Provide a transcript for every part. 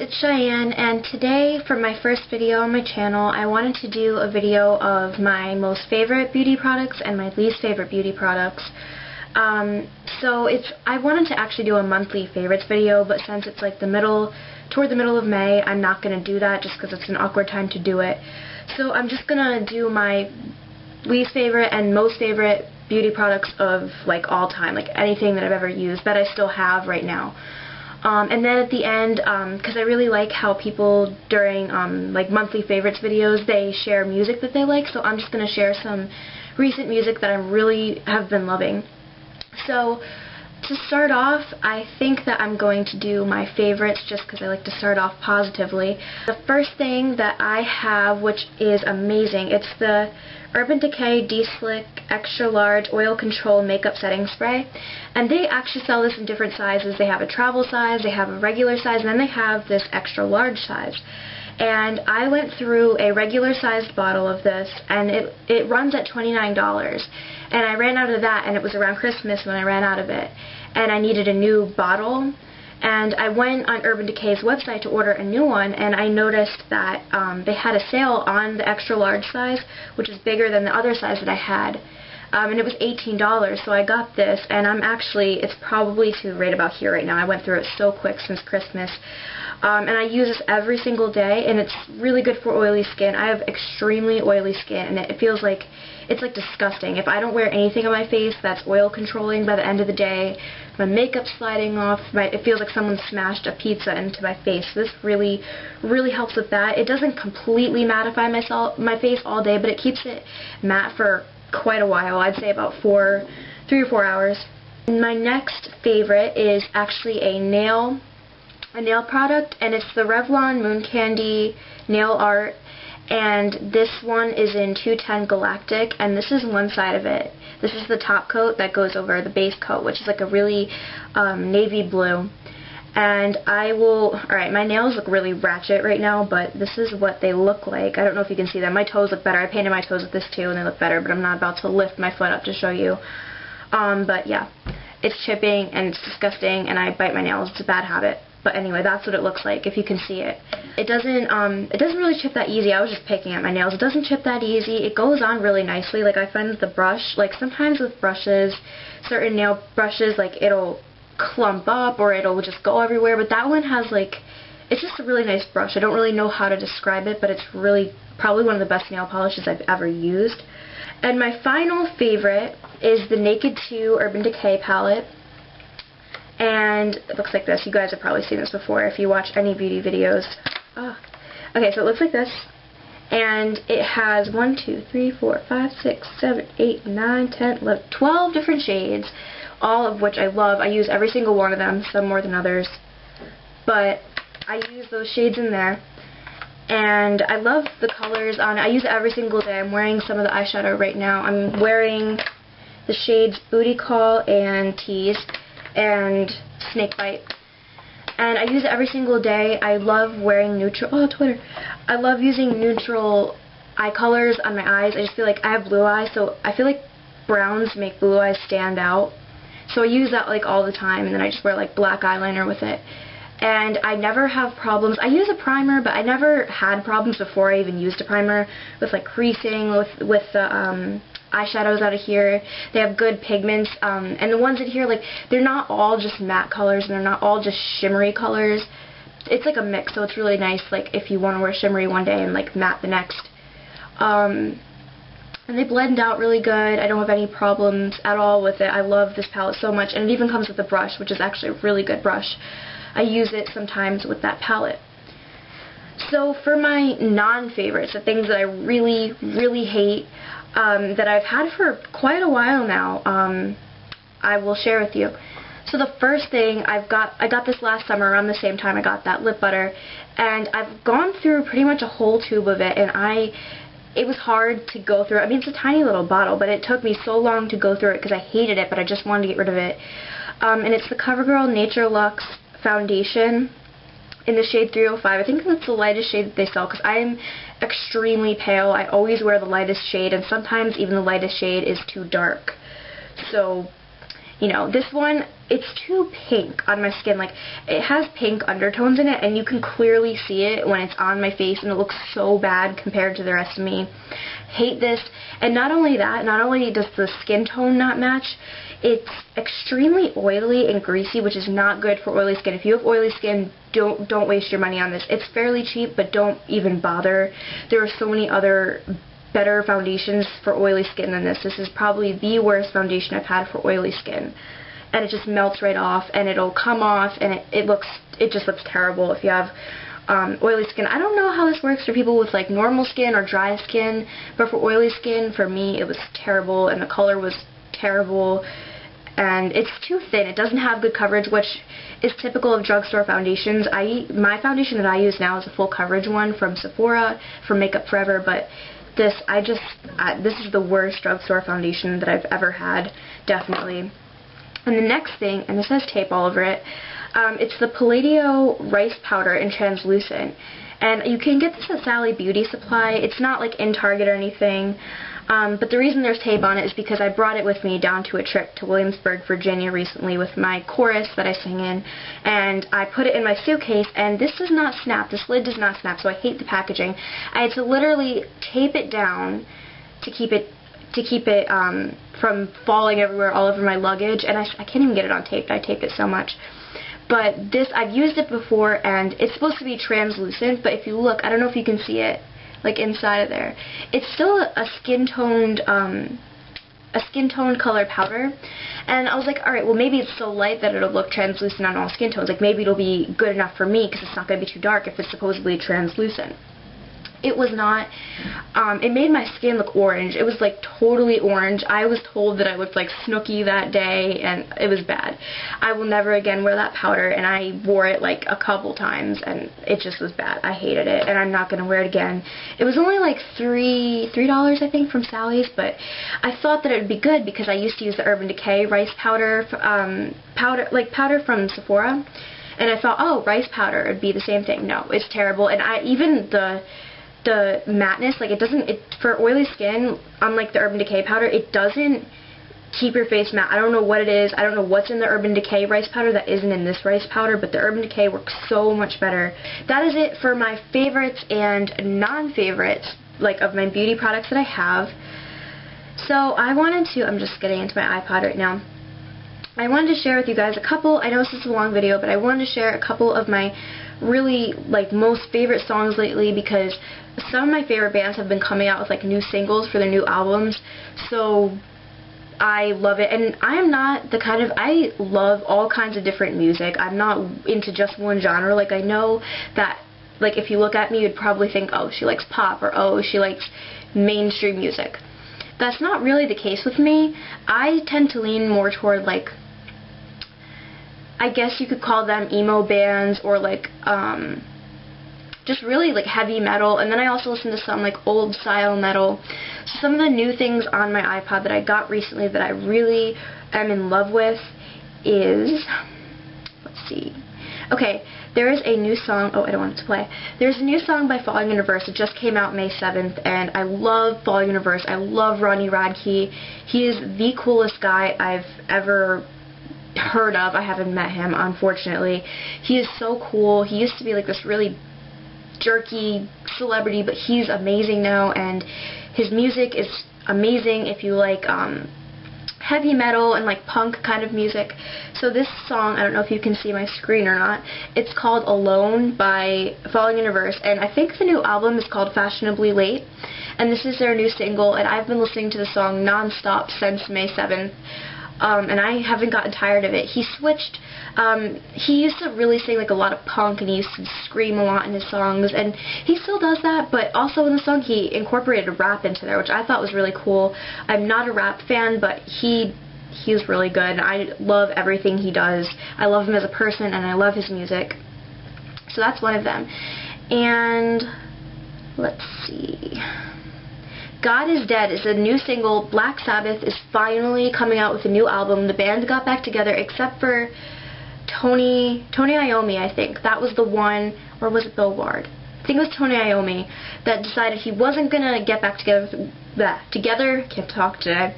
it's Cheyenne, and today for my first video on my channel I wanted to do a video of my most favorite beauty products and my least favorite beauty products. I wanted to actually do a monthly favorites video, but since it's like toward the middle of May, I'm not going to do that just because it's an awkward time to do it. So I'm just going to do my least favorite and most favorite beauty products of like all time, like anything that I've ever used that I still have right now. And then at the end, because I really like how people during like monthly favorites videos, they share music that they like, so I'm just going to share some recent music that I really have been loving. So to start off, I think that I'm going to do my favorites just because I like to start off positively. The first thing that I have, which is amazing, it's the Urban Decay De-Slick Extra Large Oil Control Makeup Setting Spray. And they actually sell this in different sizes. They have a travel size, they have a regular size, and then they have this extra large size. And I went through a regular sized bottle of this, and it runs at $29. And I ran out of that, and it was around Christmas when I ran out of it. And I needed a new bottle. And I went on Urban Decay's website to order a new one, and I noticed that they had a sale on the extra large size, which is bigger than the other size that I had. And it was $18, so I got this, and it's probably to right about here right now. I went through it so quick since Christmas. And I use this every single day, and it's really good for oily skin. I have extremely oily skin, and it feels like, it's like disgusting. If I don't wear anything on my face that's oil controlling by the end of the day, my makeup's sliding off, it feels like someone smashed a pizza into my face. This really, really helps with that. It doesn't completely mattify my face all day, but it keeps it matte for quite a while. I'd say about 3 or 4 hours. My next favorite is actually a nail product, and it's the Revlon Moon Candy Nail Art, and this one is in 210 Galactic, and this is one side of it. This is the top coat that goes over the base coat, which is like a really navy blue. And alright, my nails look really ratchet right now, but this is what they look like. I don't know if you can see them. My toes look better. I painted my toes with this too, and they look better, but I'm not about to lift my foot up to show you. But yeah, it's chipping, and it's disgusting, and I bite my nails. It's a bad habit. But anyway, that's what it looks like if you can see it. It doesn't really chip that easy. I was just picking at my nails. It doesn't chip that easy. It goes on really nicely. Like I find with the brush, like sometimes with brushes, certain nail brushes, like it'll clump up or it'll just go everywhere, but that one has it's just a really nice brush. I don't really know how to describe it, but it's really probably one of the best nail polishes I've ever used. And my final favorite is the Naked 2 Urban Decay palette. And it looks like this. You guys have probably seen this before if you watch any beauty videos. Okay, so it looks like this. And it has 1, 2, 3, 4, 5, 6, 7, 8, 9, 10, 11, 12 different shades, all of which I love. I use every single one of them, some more than others. But I use those shades in there. And I love the colors on it. I use it every single day. I'm wearing some of the eyeshadow right now. I'm wearing the shades Booty Call and Tease and Snakebite. And I use it every single day. I love wearing I love using neutral eye colors on my eyes. I just feel like I have blue eyes, so I feel like browns make blue eyes stand out. So I use that like all the time, and then I just wear like black eyeliner with it. And I never have problems. I use a primer, but I never had problems before I even used a primer with like creasing with the eyeshadows out of here. They have good pigments, and the ones in here, like, they're not all just matte colors, and they're not all just shimmery colors. It's like a mix, so it's really nice, like, if you want to wear shimmery one day and, like, matte the next. And they blend out really good. I don't have any problems at all with it. I love this palette so much, and it even comes with a brush, which is actually a really good brush. I use it sometimes with that palette. So for my non-favorites, the things that I really, really hate, that I've had for quite a while now, I will share with you. So the first thing I got this last summer around the same time I got that lip butter, and I've gone through pretty much a whole tube of it, and it was hard to go through. I mean, it's a tiny little bottle, but it took me so long to go through it because I hated it, but I just wanted to get rid of it. And it's the CoverGirl Nature Luxe Foundation in the shade 305. I think that's the lightest shade that they sell because I'm extremely pale. I always wear the lightest shade, and sometimes even the lightest shade is too dark. So, you know, this one, it's too pink on my skin. Like, it has pink undertones in it, and you can clearly see it when it's on my face, and it looks so bad compared to the rest of me. Hate this. And not only that, not only does the skin tone not match, it's extremely oily and greasy, which is not good for oily skin. If you have oily skin, don't waste your money on this. It's fairly cheap, but don't even bother. There are so many other better foundations for oily skin than this. This is probably the worst foundation I've had for oily skin. And it just melts right off, and it'll come off, and it just looks terrible if you have oily skin. I don't know how this works for people with like normal skin or dry skin, but for oily skin, for me, it was terrible, and the color was terrible, and it's too thin. It doesn't have good coverage, which is typical of drugstore foundations. My foundation that I use now is a full coverage one from Sephora, from Makeup Forever, but this is the worst drugstore foundation that I've ever had, definitely. And the next thing, and this has tape all over it, it's the Palladio Rice Powder in Translucent. And you can get this at Sally Beauty Supply. It's not like in Target or anything. But the reason there's tape on it is because I brought it with me down to a trip to Williamsburg, Virginia recently with my chorus that I sing in. And I put it in my suitcase, and this does not snap. This lid does not snap, so I hate the packaging. I had to literally tape it down to keep it from falling everywhere, all over my luggage, and I can't even get it on tape. I taped it so much. But this, I've used it before, and it's supposed to be translucent, but if you look, I don't know if you can see it, like inside of there, it's still a skin-toned color powder, and I was like, alright, well maybe it's so light that it'll look translucent on all skin tones, like maybe it'll be good enough for me, because it's not going to be too dark if it's supposedly translucent. It was not. It made my skin look orange. It was like totally orange. I was told that I looked like Snooki that day, and it was bad. I will never again wear that powder, and I wore it like a couple times, and it just was bad. I hated it, and I'm not going to wear it again. It was only like $3 I think from Sally's, but I thought that it would be good because I used to use the Urban Decay rice powder, powder from Sephora, and I thought, oh, rice powder would be the same thing. No, it's terrible, and even the matteness, like for oily skin, unlike the Urban Decay powder, it doesn't keep your face matte. I don't know what it is. I don't know what's in the Urban Decay rice powder that isn't in this rice powder, but the Urban Decay works so much better. That is it for my favorites and non-favorites, like of my beauty products that I have. So I'm just getting into my iPod right now. I wanted to share with you guys a couple, I know this is a long video, but I wanted to share a couple of my really most favorite songs lately, because some of my favorite bands have been coming out with like new singles for their new albums, so I love it. And I am not the kind of, I love all kinds of different music. I'm not into just one genre. Like, I know that, like, if you look at me, you'd probably think, oh, she likes pop, or oh, she likes mainstream music. That's not really the case with me. I tend to lean more toward, like, I guess you could call them emo bands, or like just really like heavy metal, and then I also listen to some like old style metal. So some of the new things on my iPod that I got recently that I really am in love with is, let's see, okay, there is a new song, oh, I don't want it to play. There's a new song by Falling in Reverse. It just came out May 7th, and I love Falling in Reverse. I love Ronnie Radke. He is the coolest guy I've ever heard of. I haven't met him, unfortunately. He is so cool. He used to be like this really jerky celebrity, but he's amazing now, and his music is amazing if you like heavy metal and like punk kind of music. So this song, I don't know if you can see my screen or not, it's called Alone by Falling in Reverse, and I think the new album is called Fashionably Late, and this is their new single, and I've been listening to the song non-stop since May 7th. And I haven't gotten tired of it. He switched, he used to really sing like a lot of punk, and he used to scream a lot in his songs, and he still does that, but also in the song he incorporated rap into there, which I thought was really cool. I'm not a rap fan, but he's really good. I love everything he does. I love him as a person, and I love his music. So that's one of them. And let's see, God is Dead is a new single. Black Sabbath is finally coming out with a new album. The band got back together, except for Tony Iommi, I think. That was the one, or was it Bill Ward? I think it was Tony Iommi that decided he wasn't going to get back together, can't talk today,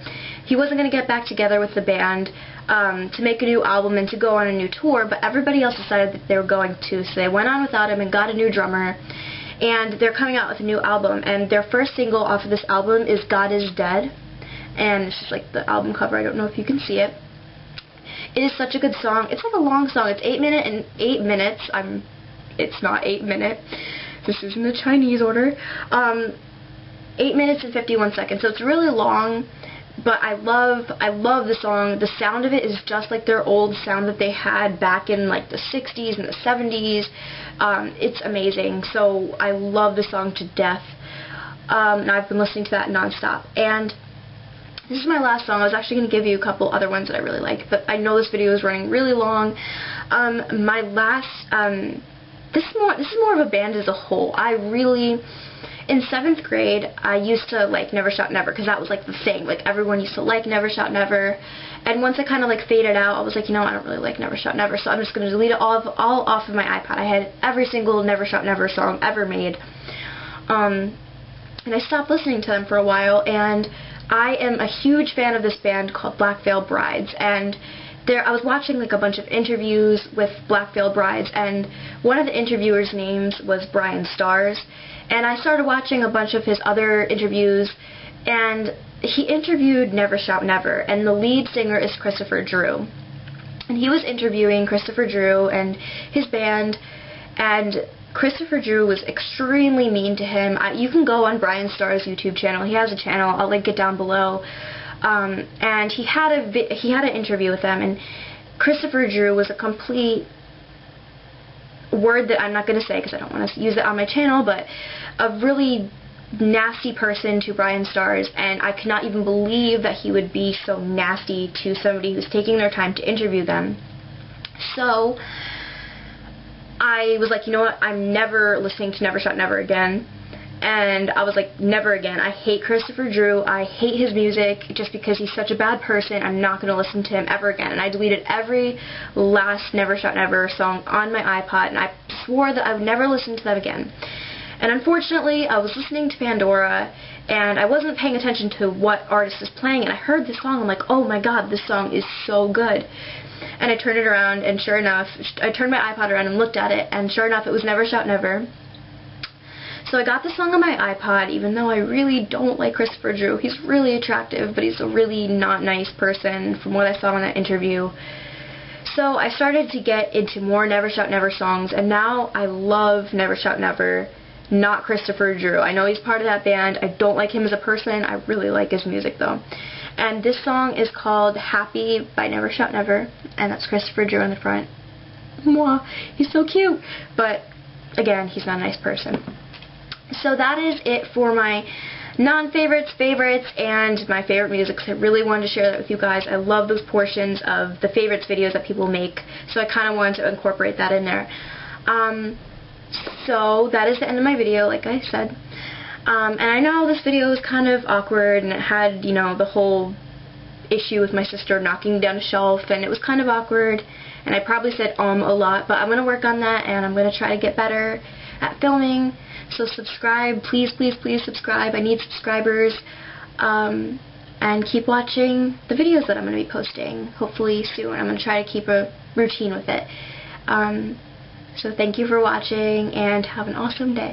he wasn't going to get back together with the band to make a new album and to go on a new tour, but everybody else decided that they were going to, so they went on without him and got a new drummer, and they're coming out with a new album, and their first single off of this album is God Is Dead, and it's just like the album cover. I don't know if you can see it. It is such a good song. It's like a long song. It's 8 minutes. It's not 8 minutes. This is in the Chinese order. 8 minutes and 51 seconds. So it's really long, but I love the song. The sound of it is just like their old sound that they had back in like the 60s and the 70s. It's amazing. So I love the song to death. And I've been listening to that nonstop. And this is my last song. I was actually going to give you a couple other ones that I really like, but I know this video is running really long. My last, this is more of a band as a whole. In 7th grade, I used to like Never Shout Never, because that was like the thing. Like everyone used to like Never Shout Never. And once it kind of like faded out, I was like, you know, I don't really like Never Shout Never, so I'm just going to delete it all off of my iPod. I had every single Never Shout Never song ever made. And I stopped listening to them for a while, and I am a huge fan of this band called Black Veil Brides, and I was watching like a bunch of interviews with Black Veil Brides, and one of the interviewers' names was Brian Stars, and I started watching a bunch of his other interviews, and he interviewed Never Shout Never, and the lead singer is Christopher Drew, and he was interviewing Christopher Drew and his band, and Christopher Drew was extremely mean to him. You can go on Brian Starr's YouTube channel. He has a channel. I'll link it down below. And he had an interview with them, and Christopher Drew was a complete word that I'm not going to say because I don't want to use it on my channel, but a really nasty person to Brian Starrs, and I could not even believe that he would be so nasty to somebody who's taking their time to interview them. So I was like, you know what, I'm never listening to Never Shout Never again. And I was like, never again. I hate Christopher Drew. I hate his music just because he's such a bad person. I'm not going to listen to him ever again. And I deleted every last Never Shout Never song on my iPod, and I swore that I would never listen to them again. And unfortunately, I was listening to Pandora, and I wasn't paying attention to what artist is playing, and I heard this song. I'm like, oh my god, this song is so good. And I turned it around, and sure enough, I turned my iPod around and looked at it, and sure enough, it was Never Shout Never. So I got the song on my iPod, even though I really don't like Christopher Drew. He's really attractive, but he's a really not nice person from what I saw in that interview. So I started to get into more Never Shout Never songs, and now I love Never Shout Never, not Christopher Drew. I know he's part of that band. I don't like him as a person. I really like his music, though. And this song is called Happy by Never Shout Never, and that's Christopher Drew in the front. Mwah, he's so cute. But, again, he's not a nice person. So that is it for my non-favorites, favorites, and my favorite music. I really wanted to share that with you guys. I love those portions of the favorites videos that people make, so I kind of wanted to incorporate that in there. So that is the end of my video, like I said. And I know this video was kind of awkward, and it had, you know, the whole issue with my sister knocking down a shelf, and it was kind of awkward, and I probably said a lot, but I'm going to work on that, and I'm going to try to get better at filming. So subscribe, please, please, please subscribe. I need subscribers. And keep watching the videos that I'm going to be posting, hopefully soon. I'm going to try to keep a routine with it. So thank you for watching, and have an awesome day.